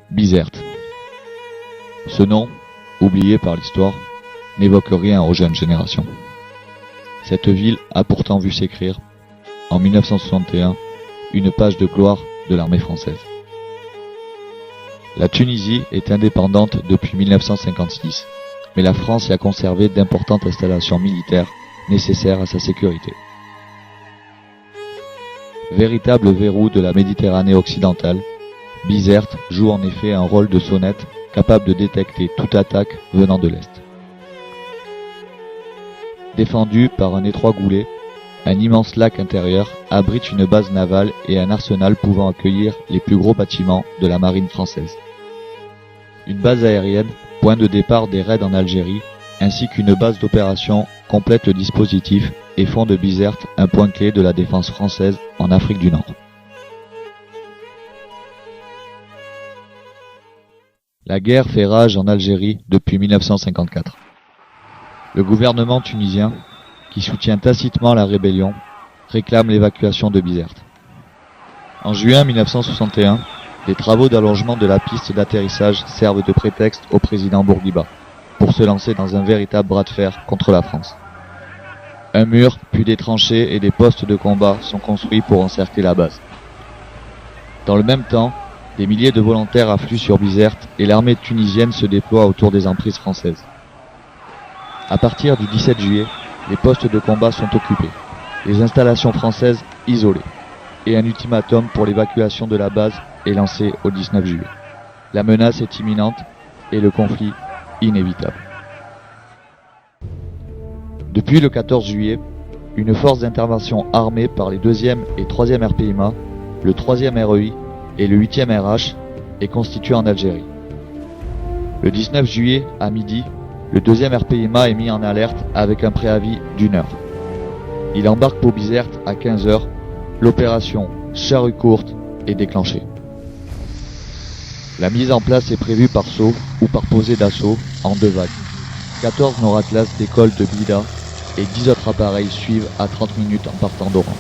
Bizerte. Ce nom, oublié par l'histoire, n'évoque rien aux jeunes générations. Cette ville a pourtant vu s'écrire, en 1961, une page de gloire de l'armée française. La Tunisie est indépendante depuis 1956, mais la France y a conservé d'importantes installations militaires nécessaires à sa sécurité. Véritable verrou de la Méditerranée occidentale, Bizerte joue en effet un rôle de sonnette capable de détecter toute attaque venant de l'Est. Défendu par un étroit goulet, un immense lac intérieur abrite une base navale et un arsenal pouvant accueillir les plus gros bâtiments de la marine française. Une base aérienne, point de départ des raids en Algérie, ainsi qu'une base d'opération complètent le dispositif et font de Bizerte un point clé de la défense française en Afrique du Nord. La guerre fait rage en Algérie depuis 1954. Le gouvernement tunisien, qui soutient tacitement la rébellion, réclame l'évacuation de Bizerte. En juin 1961, des travaux d'allongement de la piste d'atterrissage servent de prétexte au président Bourguiba pour se lancer dans un véritable bras de fer contre la France. Un mur, puis des tranchées et des postes de combat sont construits pour encercler la base. Dans le même temps, des milliers de volontaires affluent sur Bizerte et l'armée tunisienne se déploie autour des emprises françaises. À partir du 17 juillet, les postes de combat sont occupés, les installations françaises isolées, et un ultimatum pour l'évacuation de la base est lancé au 19 juillet. La menace est imminente et le conflit inévitable. Depuis le 14 juillet, une force d'intervention armée par les 2e et 3e RPIMA, le 3e REI et le 8e RH est constituée en Algérie. Le 19 juillet à midi, le 2e RPIMA est mis en alerte avec un préavis d'1 heure. Il embarque pour Bizerte à 15 heures. L'opération Charrue courte est déclenchée. La mise en place est prévue par saut ou par posée d'assaut en 2 vagues. 14 Nord-Atlas décollent de Blida et 10 autres appareils suivent à 30 minutes en partant d'Oran.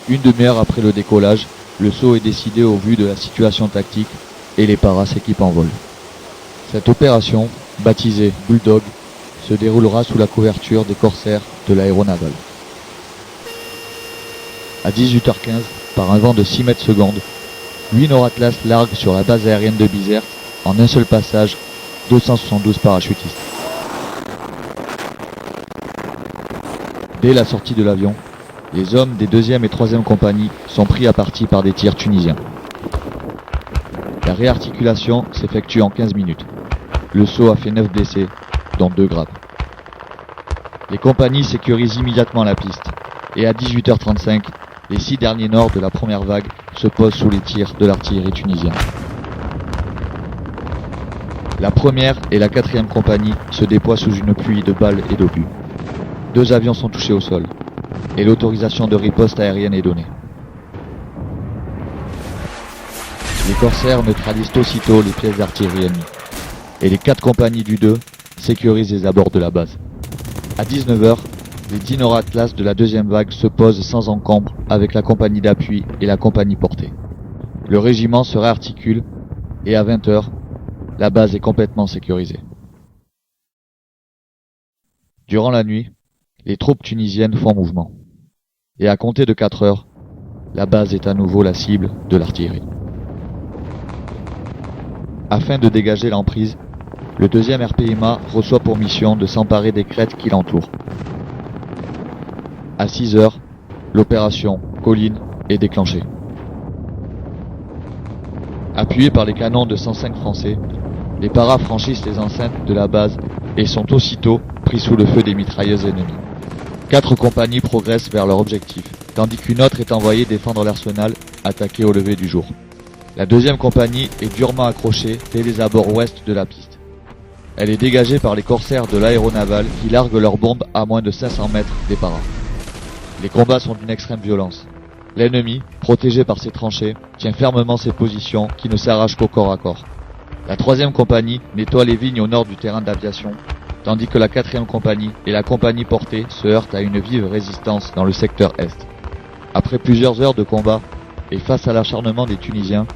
Une demi-heure après le décollage, le saut est décidé au vu de la situation tactique et les paras s'équipent en vol. Cette opération, baptisée Bulldog, se déroulera sous la couverture des corsaires de l'aéronavale. À 18h15, par un vent de 6 mètres secondes, 8 Nord-Atlas larguent sur la base aérienne de Bizerte en un seul passage 272 parachutistes. Dès la sortie de l'avion, les hommes des 2e et 3e compagnies sont pris à partie par des tirs tunisiens. La réarticulation s'effectue en 15 minutes. Le saut a fait 9 blessés, dont 2 graves. Les compagnies sécurisent immédiatement la piste, et à 18h35, les 6 derniers Nord de la première vague se posent sous les tirs de l'artillerie tunisienne. La 1re et la 4e compagnie se déploient sous une pluie de balles et d'obus. 2 avions sont touchés au sol, et l'autorisation de riposte aérienne est donnée. Les corsaires neutralisent aussitôt les pièces d'artillerie ennemies, et les 4 compagnies du 2 sécurisent les abords de la base. À 19h, les 10 Nord-Atlas de la 2e vague se posent sans encombre avec la compagnie d'appui et la compagnie portée. Le régiment se réarticule, et à 20h, la base est complètement sécurisée. Durant la nuit, les troupes tunisiennes font mouvement. Et à compter de 4 heures, la base est à nouveau la cible de l'artillerie. Afin de dégager l'emprise, le 2e RPIMA reçoit pour mission de s'emparer des crêtes qui l'entourent. À 6 heures, l'opération Colline est déclenchée. Appuyés par les canons de 105 français, les paras franchissent les enceintes de la base et sont aussitôt pris sous le feu des mitrailleuses ennemies. 4 compagnies progressent vers leur objectif, tandis qu'une autre est envoyée défendre l'arsenal, attaqué au lever du jour. La 2e compagnie est durement accrochée dès les abords ouest de la piste. Elle est dégagée par les corsaires de l'aéronavale qui larguent leurs bombes à moins de 500 mètres des paras. Les combats sont d'une extrême violence. L'ennemi, protégé par ses tranchées, tient fermement ses positions qui ne s'arrachent qu'au corps à corps. La 3e compagnie nettoie les vignes au nord du terrain d'aviation, tandis que la 4e compagnie et la compagnie portée se heurtent à une vive résistance dans le secteur est. Après plusieurs heures de combat, et face à l'acharnement des Tunisiens,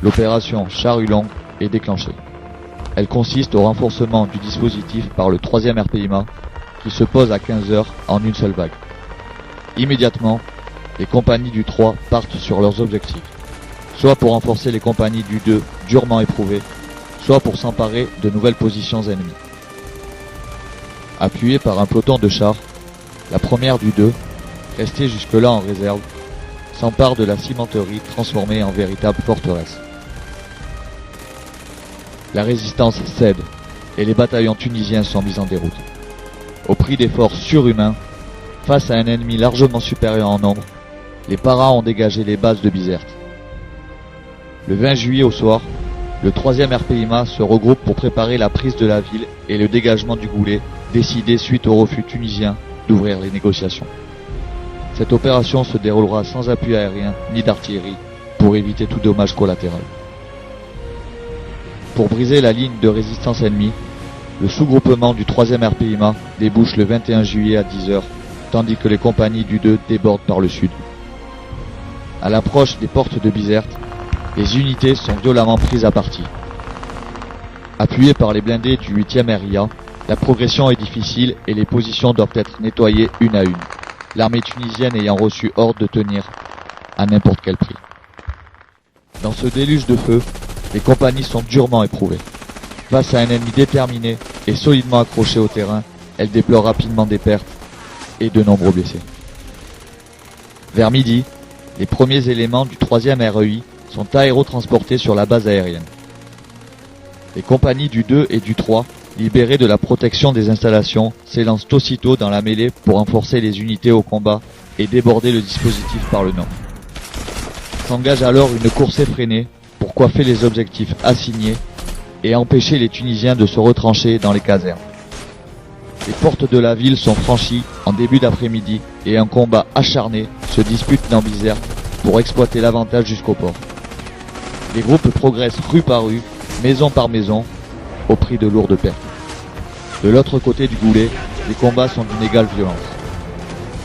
L'opération Charrue longue est déclenchée. Elle consiste au renforcement du dispositif par le 3e RPIMA qui se pose à 15 heures en une seule vague. Immédiatement, les compagnies du 3 partent sur leurs objectifs, soit pour renforcer les compagnies du 2 durement éprouvées, soit pour s'emparer de nouvelles positions ennemies. Appuyée par un peloton de chars, la première du 2, restée jusque-là en réserve, s'empare de la cimenterie transformée en véritable forteresse. La résistance cède et les bataillons tunisiens sont mis en déroute. Au prix d'efforts surhumains, face à un ennemi largement supérieur en nombre, les paras ont dégagé les bases de Bizerte. Le 20 juillet au soir, le 3e RPIMA se regroupe pour préparer la prise de la ville et le dégagement du Goulet, décidé suite au refus tunisien d'ouvrir les négociations. Cette opération se déroulera sans appui aérien ni d'artillerie pour éviter tout dommage collatéral. Pour briser la ligne de résistance ennemie, le sous-groupement du 3e RPIMA débouche le 21 juillet à 10 heures, tandis que les compagnies du 2 débordent par le sud. À l'approche des portes de Bizerte, les unités sont violemment prises à partie. Appuyées par les blindés du 8e RIA, la progression est difficile et les positions doivent être nettoyées une à une, l'armée tunisienne ayant reçu ordre de tenir à n'importe quel prix. Dans ce déluge de feu, les compagnies sont durement éprouvées. Face à un ennemi déterminé et solidement accroché au terrain, elles déplorent rapidement des pertes et de nombreux blessés. Vers midi, les premiers éléments du 3e REI sont aérotransportés sur la base aérienne. Les compagnies du 2 et du 3, libérées de la protection des installations, s'élancent aussitôt dans la mêlée pour renforcer les unités au combat et déborder le dispositif par le nord. S'engage alors une course effrénée pour coiffer les objectifs assignés et empêcher les Tunisiens de se retrancher dans les casernes. Les portes de la ville sont franchies en début d'après-midi et un combat acharné se dispute dans Bizerte pour exploiter l'avantage jusqu'au port. Les groupes progressent rue par rue, maison par maison, au prix de lourdes pertes. De l'autre côté du Goulet, les combats sont d'une égale violence.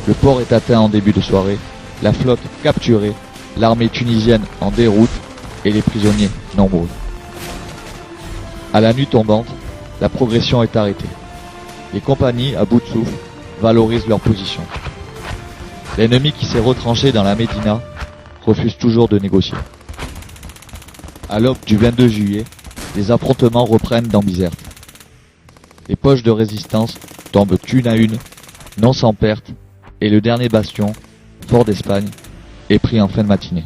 Le port est atteint en début de soirée, la flotte capturée, l'armée tunisienne en déroute et les prisonniers nombreux. À la nuit tombante, la progression est arrêtée. Les compagnies, à bout de souffle, valorisent leur position. L'ennemi qui s'est retranché dans la Médina refuse toujours de négocier. À l'aube du 22 juillet, les affrontements reprennent dans Bizerte. Les poches de résistance tombent une à une, non sans perte, et le dernier bastion, Fort d'Espagne, est pris en fin de matinée.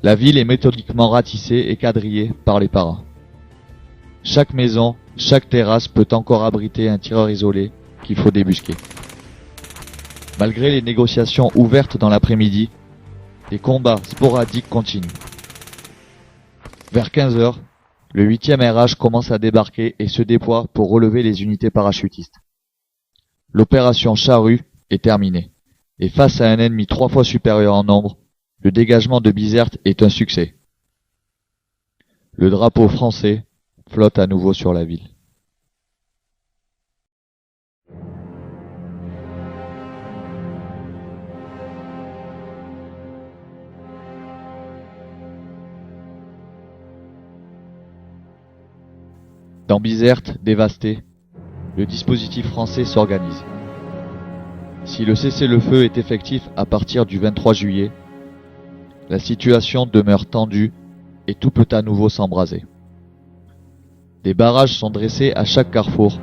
La ville est méthodiquement ratissée et quadrillée par les paras. Chaque maison, chaque terrasse peut encore abriter un tireur isolé qu'il faut débusquer. Malgré les négociations ouvertes dans l'après-midi, les combats sporadiques continuent. Vers 15 heures, le 8e RH commence à débarquer et se déploie pour relever les unités parachutistes. L'opération Charrue est terminée, et face à un ennemi 3 fois supérieur en nombre, le dégagement de Bizerte est un succès. Le drapeau français flotte à nouveau sur la ville. Dans Bizerte, dévasté, le dispositif français s'organise. Si le cessez-le-feu est effectif à partir du 23 juillet, la situation demeure tendue et tout peut à nouveau s'embraser. Des barrages sont dressés à chaque carrefour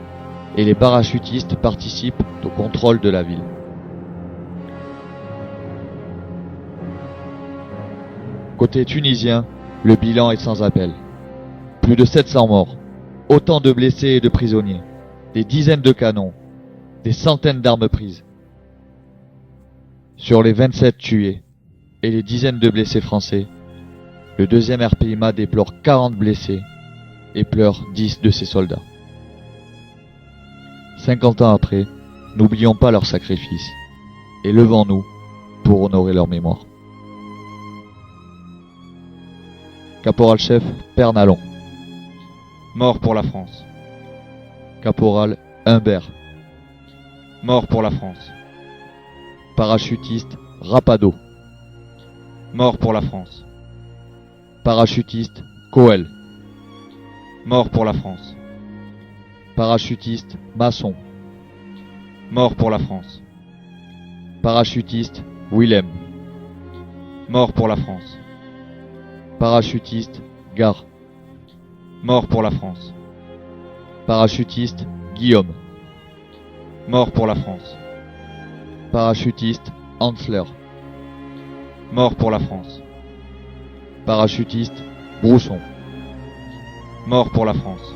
et les parachutistes participent au contrôle de la ville. Côté tunisien, le bilan est sans appel. Plus de 700 morts, autant de blessés et de prisonniers, des dizaines de canons, des centaines d'armes prises. Sur les 27 tués et les dizaines de blessés français, le 2e RPIMA déplore 40 blessés et pleure 10 de ses soldats. 50 ans après, n'oublions pas leur sacrifice et levons-nous pour honorer leur mémoire. Caporal-chef Pernalon. Mort pour la France. Caporal Humbert. Mort pour la France. Parachutiste Rapado. Mort pour la France. Parachutiste, Coel. Mort pour la France. Parachutiste, Masson. Mort pour la France. Parachutiste, Willem. Mort pour la France. Parachutiste, Gare. Mort pour la France. Parachutiste, Guillaume. Mort pour la France. Parachutiste, Hansler. Mort pour la France. Parachutiste, Brousson. Mort pour la France.